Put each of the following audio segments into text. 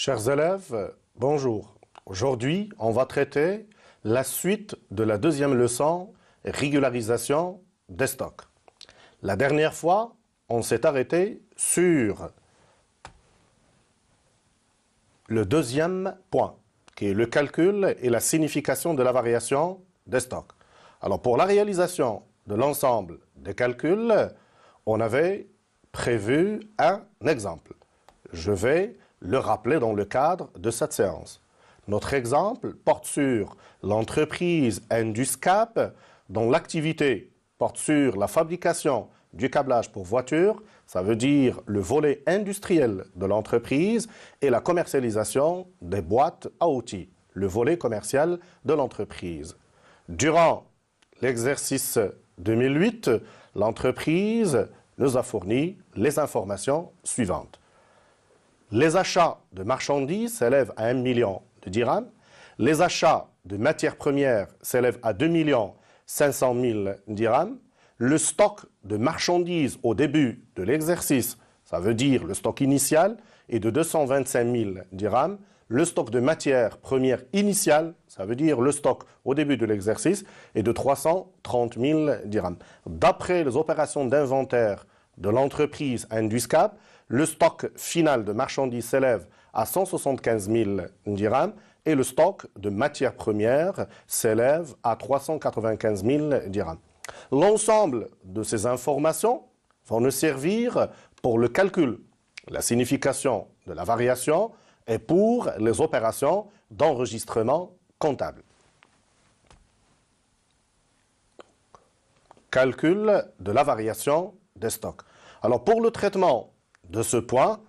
Chers élèves, bonjour. Aujourd'hui, on va traiter la suite de la deuxième leçon, régularisation des stocks. La dernière fois, on s'est arrêté sur le deuxième point, qui est le calcul et la signification de la variation des stocks. Alors, pour la réalisation de l'ensemble des calculs, on avait prévu un exemple. Je vais le rappeler dans le cadre de cette séance. Notre exemple porte sur l'entreprise Induscap, dont l'activité porte sur la fabrication du câblage pour voitures, ça veut dire le volet industriel de l'entreprise, et la commercialisation des boîtes à outils, le volet commercial de l'entreprise. Durant l'exercice 2008, l'entreprise nous a fourni les informations suivantes. Les achats de marchandises s'élèvent à 1 million de dirhams. Les achats de matières premières s'élèvent à 2 500 000 dirhams. Le stock de marchandises au début de l'exercice, ça veut dire le stock initial, est de 225 000 dirhams. Le stock de matières premières initiales, ça veut dire le stock au début de l'exercice, est de 330 000 dirhams. D'après les opérations d'inventaire de l'entreprise Induscap, le stock final de marchandises s'élève à 175 000 dirhams et le stock de matières premières s'élève à 395 000 dirhams. L'ensemble de ces informations vont nous servir pour le calcul, la signification de la variation et pour les opérations d'enregistrement comptable. Calcul de la variation des stocks. Alors pour le traitement de ce point,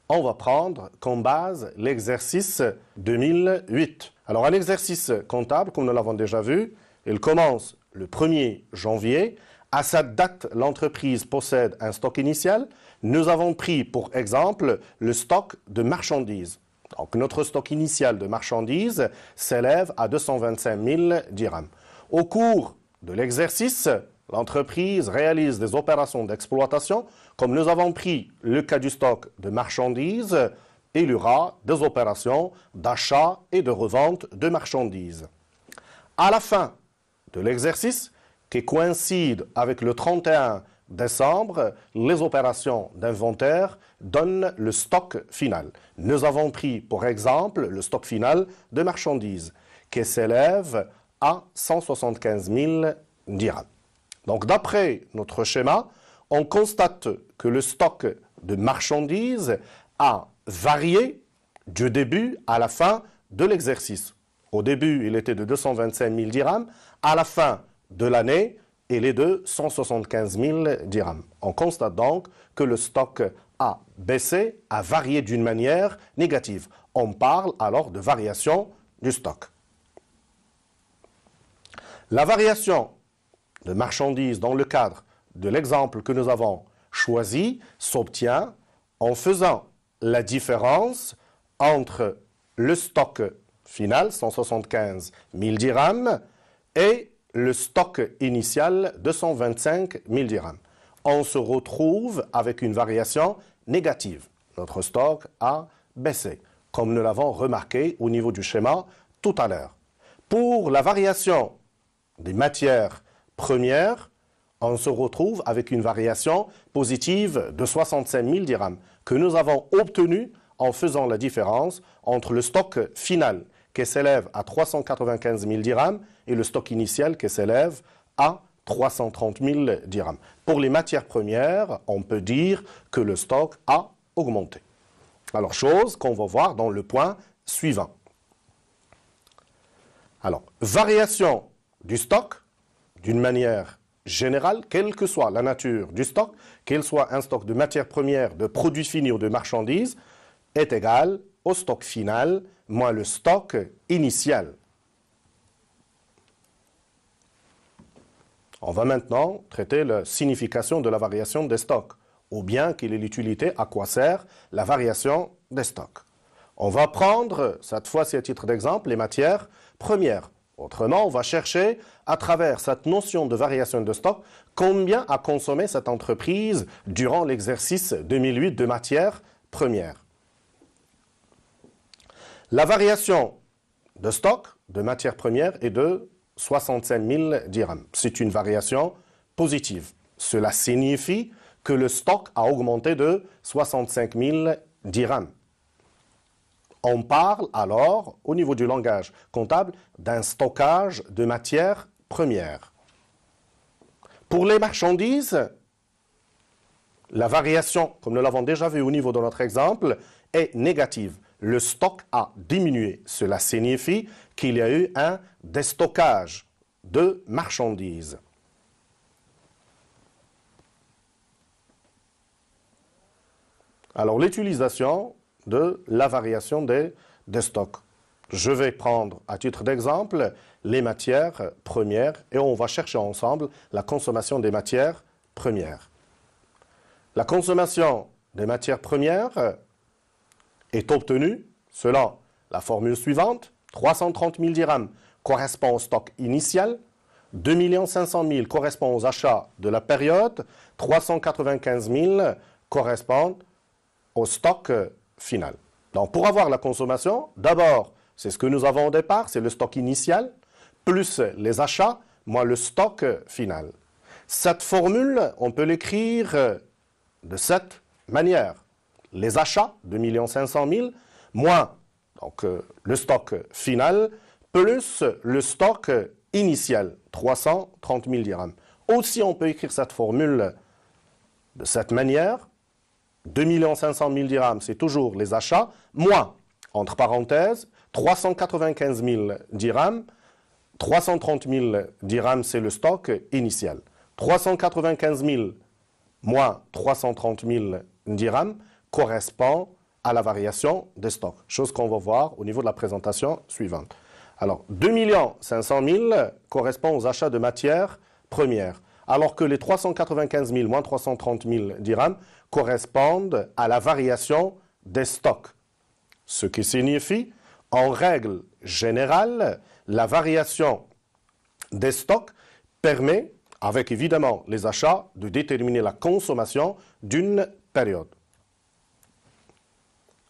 on va prendre comme base l'exercice 2008. Alors un exercice comptable, comme nous l'avons déjà vu, il commence le 1er janvier. À cette date, l'entreprise possède un stock initial. Nous avons pris pour exemple le stock de marchandises. Donc notre stock initial de marchandises s'élève à 225 000 dirhams. Au cours de l'exercice, l'entreprise réalise des opérations d'exploitation. Comme nous avons pris le cas du stock de marchandises, il y aura des opérations d'achat et de revente de marchandises. À la fin de l'exercice, qui coïncide avec le 31 décembre, les opérations d'inventaire donnent le stock final. Nous avons pris pour exemple le stock final de marchandises, qui s'élève à 175 000 dirhams. Donc, d'après notre schéma, on constate que le stock de marchandises a varié du début à la fin de l'exercice. Au début, il était de 225 000 dirhams. À la fin de l'année, il est de 175 000 dirhams. On constate donc que le stock a baissé, a varié d'une manière négative. On parle alors de variation du stock. La variation de marchandises dans le cadre de l'exemple que nous avons choisi s'obtient en faisant la différence entre le stock final, 175 000 dirhams, et le stock initial, 225 000 dirhams. On se retrouve avec une variation négative. Notre stock a baissé, comme nous l'avons remarqué au niveau du schéma tout à l'heure. Pour la variation des matières premières, on se retrouve avec une variation positive de 65 000 dirhams que nous avons obtenue en faisant la différence entre le stock final qui s'élève à 395 000 dirhams et le stock initial qui s'élève à 330 000 dirhams. Pour les matières premières, on peut dire que le stock a augmenté. Alors, chose qu'on va voir dans le point suivant. Alors, variation du stock, d'une manière générale, quelle que soit la nature du stock, qu'il soit un stock de matières premières, de produits finis ou de marchandises, est égal au stock final moins le stock initial. On va maintenant traiter la signification de la variation des stocks, ou bien quelle est l'utilité, à quoi sert la variation des stocks. On va prendre, cette fois-ci à titre d'exemple, les matières premières. Autrement, on va chercher, à travers cette notion de variation de stock, combien a consommé cette entreprise durant l'exercice 2008 de matières premières. La variation de stock de matières premières est de 65 000 dirhams. C'est une variation positive. Cela signifie que le stock a augmenté de 65 000 dirhams. On parle alors, au niveau du langage comptable, d'un stockage de matières premières. Pour les marchandises, la variation, comme nous l'avons déjà vu au niveau de notre exemple, est négative. Le stock a diminué. Cela signifie qu'il y a eu un déstockage de marchandises. Alors, l'utilisation de la variation des stocks. Je vais prendre à titre d'exemple les matières premières et on va chercher ensemble la consommation des matières premières. La consommation des matières premières est obtenue selon la formule suivante. 330 000 dirhams correspond au stock initial, 2 500 000 correspond aux achats de la période, 395 000 correspondent au stock final. Donc, pour avoir la consommation, d'abord, c'est ce que nous avons au départ, c'est le stock initial, plus les achats, moins le stock final. Cette formule, on peut l'écrire de cette manière. Les achats, 2 500 000, moins donc, le stock final, plus le stock initial, 330 000 dirhams. Aussi, on peut écrire cette formule de cette manière. 2 500 000 dirhams, c'est toujours les achats, moins, entre parenthèses, 395 000 dirhams, 330 000 dirhams, c'est le stock initial. 395 000 moins 330 000 dirhams correspond à la variation des stocks, chose qu'on va voir au niveau de la présentation suivante. Alors, 2 500 000 correspond aux achats de matières premières, alors que les 395 000 moins 330 000 dirhams correspondent à la variation des stocks. Ce qui signifie, en règle générale, la variation des stocks permet, avec évidemment les achats, de déterminer la consommation d'une période.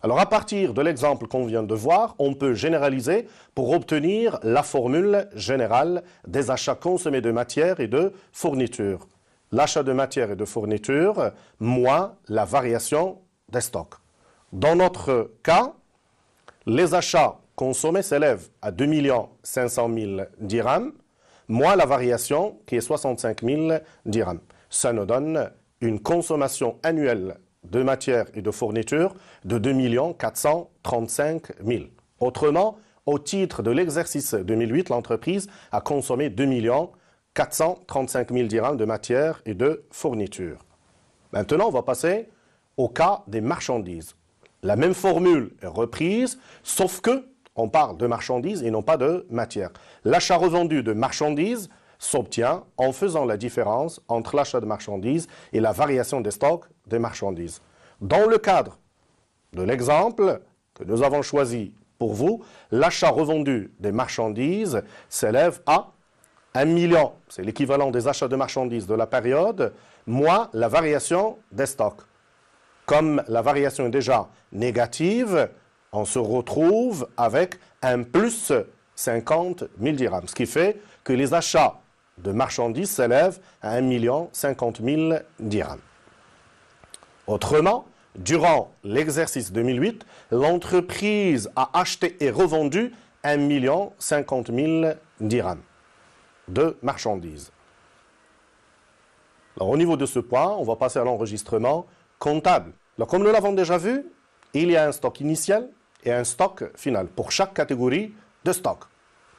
Alors, à partir de l'exemple qu'on vient de voir, on peut généraliser pour obtenir la formule générale des achats consommés de matières et de fournitures. L'achat de matières et de fournitures moins la variation des stocks. Dans notre cas, les achats consommés s'élèvent à 2 500 000 dirhams, moins la variation qui est 65 000 dirhams. Ça nous donne une consommation annuelle de matières et de fournitures de 2 435 000. Autrement, au titre de l'exercice 2008, l'entreprise a consommé 2 435 000 dirhams de matières et de fournitures. Maintenant, on va passer au cas des marchandises. La même formule est reprise, sauf que on parle de marchandises et non pas de matières. L'achat revendu de marchandises s'obtient en faisant la différence entre l'achat de marchandises et la variation des stocks des marchandises. Dans le cadre de l'exemple que nous avons choisi pour vous, l'achat revendu des marchandises s'élève à 1 million, c'est l'équivalent des achats de marchandises de la période, moins la variation des stocks. Comme la variation est déjà négative, on se retrouve avec un plus 50 000 dirhams, ce qui fait que les achats de marchandises s'élèvent à 1 050 000 dirhams. Autrement, durant l'exercice 2008, l'entreprise a acheté et revendu 1 050 000 dirhams de marchandises. Alors, au niveau de ce point, on va passer à l'enregistrement comptable. Alors, comme nous l'avons déjà vu, il y a un stock initial et un stock final pour chaque catégorie de stock.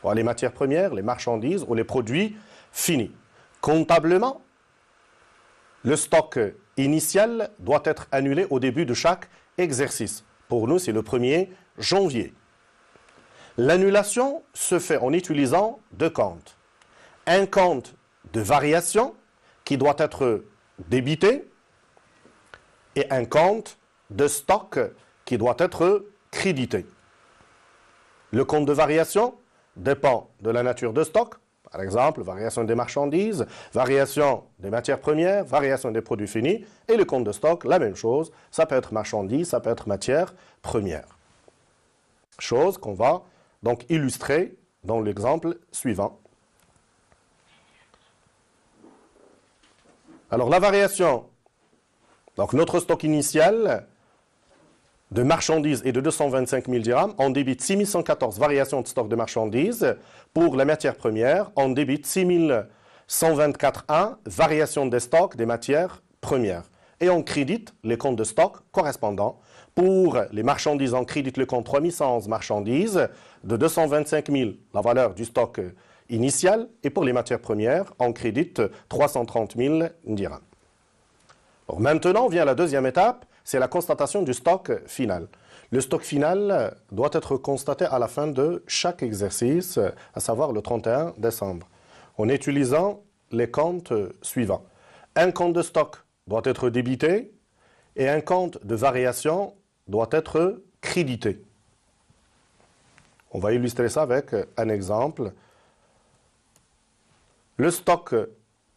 Pour les matières premières, les marchandises ou les produits finis. Comptablement, le stock initial doit être annulé au début de chaque exercice. Pour nous, c'est le 1er janvier. L'annulation se fait en utilisant deux comptes. Un compte de variation qui doit être débité et un compte de stock qui doit être crédité. Le compte de variation dépend de la nature de stock. Par exemple, variation des marchandises, variation des matières premières, variation des produits finis. Et le compte de stock, la même chose. Ça peut être marchandises, ça peut être matières premières. chose qu'on va donc illustrer dans l'exemple suivant. Alors la variation, donc notre stock initial de marchandises est de 225 000 dirhams, on débite 6114 variations de stock de marchandises. Pour la matière première, on débite 6124,1 variations des stocks des matières premières. Et on crédite les comptes de stock correspondants. Pour les marchandises, on crédite le compte 3111 marchandises de 225 000, la valeur du stock initial. Et pour les matières premières, on crédite 330 000 dirhams. Alors maintenant vient la deuxième étape, c'est la constatation du stock final. Le stock final doit être constaté à la fin de chaque exercice, à savoir le 31 décembre, en utilisant les comptes suivants. Un compte de stock doit être débité et un compte de variation doit être crédité. On va illustrer ça avec un exemple. Le stock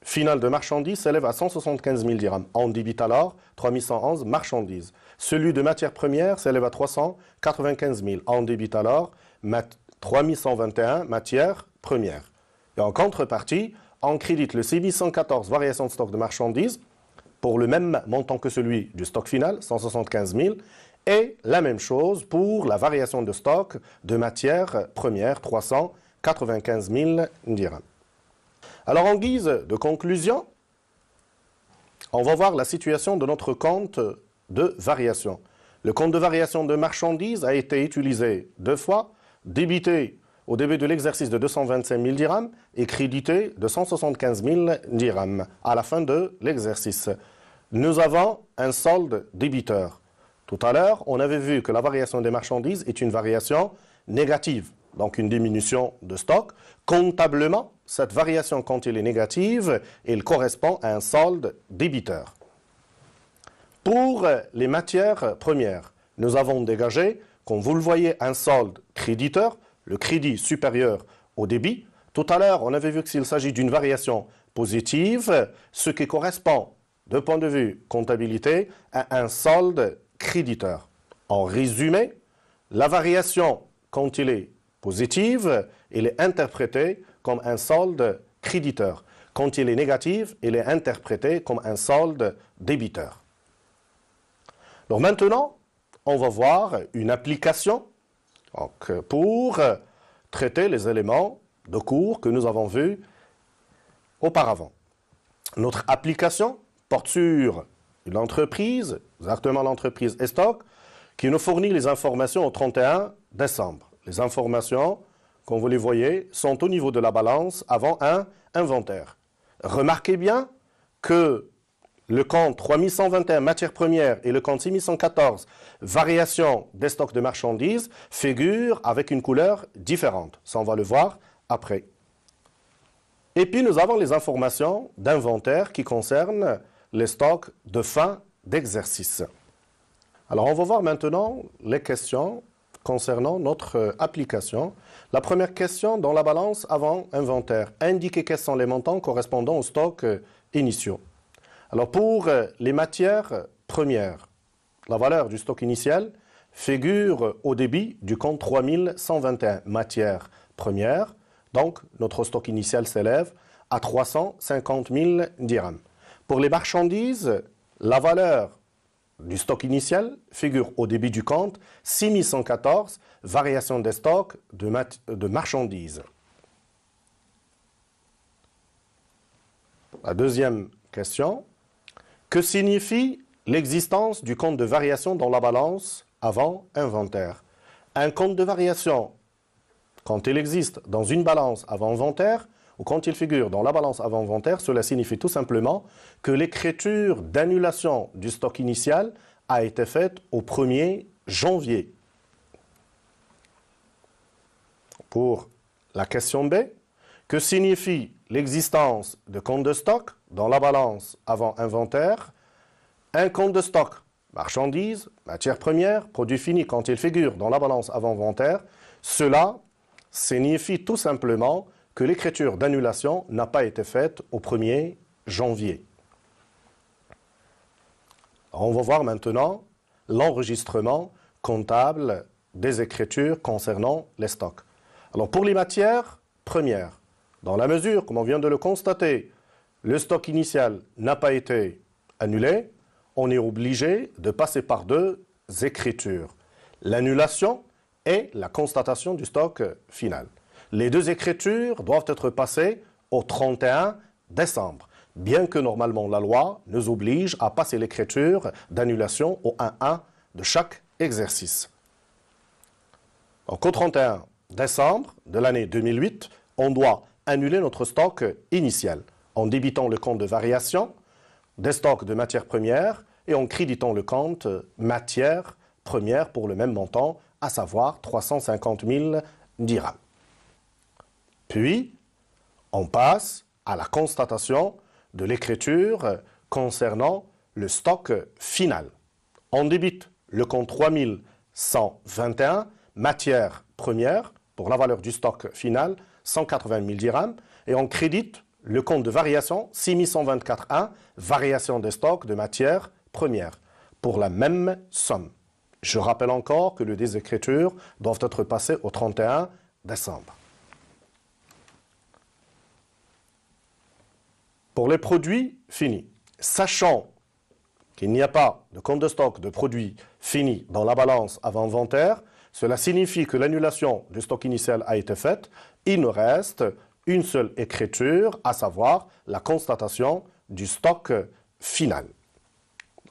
final de marchandises s'élève à 175 000 dirhams. On débite alors 3111 marchandises. Celui de matières premières s'élève à 395 000. On débite alors 3121 matières premières. Et en contrepartie, on crédite le 6114 variations de stock de marchandises pour le même montant que celui du stock final, 175 000, et la même chose pour la variation de stock de matières premières, 395 000 dirhams. Alors, en guise de conclusion, on va voir la situation de notre compte de variation. Le compte de variation de marchandises a été utilisé deux fois, débité au début de l'exercice de 225 000 dirhams et crédité de 175 000 dirhams à la fin de l'exercice. Nous avons un solde débiteur. Tout à l'heure, on avait vu que la variation des marchandises est une variation négative, donc une diminution de stock. Comptablement, cette variation, quand elle est négative, elle correspond à un solde débiteur. Pour les matières premières, nous avons dégagé, comme vous le voyez, un solde créditeur, le crédit supérieur au débit. Tout à l'heure, on avait vu que s'il s'agit d'une variation positive, ce qui correspond, de point de vue comptabilité, à un solde créditeur. En résumé, la variation, quand elle est positive, elle est interprétée comme un solde créditeur. Quand elle est négative, elle est interprétée comme un solde débiteur. Donc maintenant, on va voir une application pour traiter les éléments de cours que nous avons vus auparavant. Notre application porte sur une entreprise, exactement l'entreprise Estoc, qui nous fournit les informations au 31 décembre. Les informations, comme vous les voyez, sont au niveau de la balance avant un inventaire. Remarquez bien que le compte 3121 matières premières et le compte 6114 variation des stocks de marchandises figurent avec une couleur différente. Ça, on va le voir après. Et puis, nous avons les informations d'inventaire qui concernent les stocks de fin d'exercice. Alors, on va voir maintenant les questions concernant notre application. La première question, dans la balance avant inventaire, indiquez quels sont les montants correspondant aux stocks initiaux. Alors, pour les matières premières, la valeur du stock initial figure au débit du compte 3121 matières premières. Donc, notre stock initial s'élève à 350 000 dirhams. Pour les marchandises, la valeur du stock initial figure au débit du compte 6114, variation des stocks de marchandises. La deuxième question, que signifie l'existence du compte de variation dans la balance avant inventaire? Un compte de variation, quand il existe dans une balance avant inventaire, ou quand il figure dans la balance avant inventaire, cela signifie tout simplement que l'écriture d'annulation du stock initial a été faite au 1er janvier. Pour la question B, que signifie l'existence de compte de stock dans la balance avant inventaire? Un compte de stock, marchandises, matières premières, produits finis, quand il figure dans la balance avant inventaire, cela signifie tout simplement que l'écriture d'annulation n'a pas été faite au 1er janvier. Alors, on va voir maintenant l'enregistrement comptable des écritures concernant les stocks. Alors pour les matières premières, dans la mesure, comme on vient de le constater, le stock initial n'a pas été annulé, on est obligé de passer par deux écritures. L'annulation et la constatation du stock final. Les deux écritures doivent être passées au 31 décembre, bien que normalement la loi nous oblige à passer l'écriture d'annulation au 1-1 de chaque exercice. Donc au 31 décembre de l'année 2008, on doit annuler notre stock initial en débitant le compte de variation des stocks de matières premières et en créditant le compte matières premières pour le même montant, à savoir 350 000 dirhams. Puis, on passe à la constatation de l'écriture concernant le stock final. On débite le compte 3121, matières premières, pour la valeur du stock final, 180 000 dirhams, et on crédite le compte de variation 6124.1, variation des stocks de matières premières, pour la même somme. Je rappelle encore que les deux écritures doivent être passées au 31 décembre. Pour les produits finis, sachant qu'il n'y a pas de compte de stock de produits finis dans la balance avant inventaire, cela signifie que l'annulation du stock initial a été faite. Il nous reste une seule écriture, à savoir la constatation du stock final.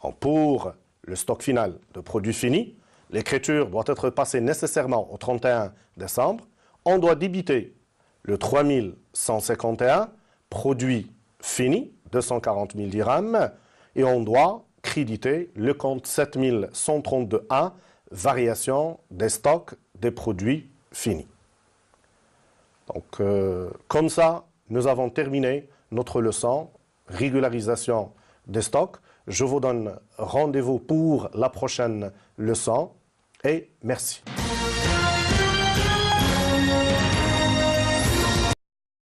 Donc pour le stock final de produits finis, l'écriture doit être passée nécessairement au 31 décembre. On doit débiter le 3151, produits finis, 240 000 dirhams, et on doit créditer le compte 7132.1, variation des stocks des produits finis. Donc, comme ça, nous avons terminé notre leçon, régularisation des stocks. Je vous donne rendez-vous pour la prochaine leçon et merci.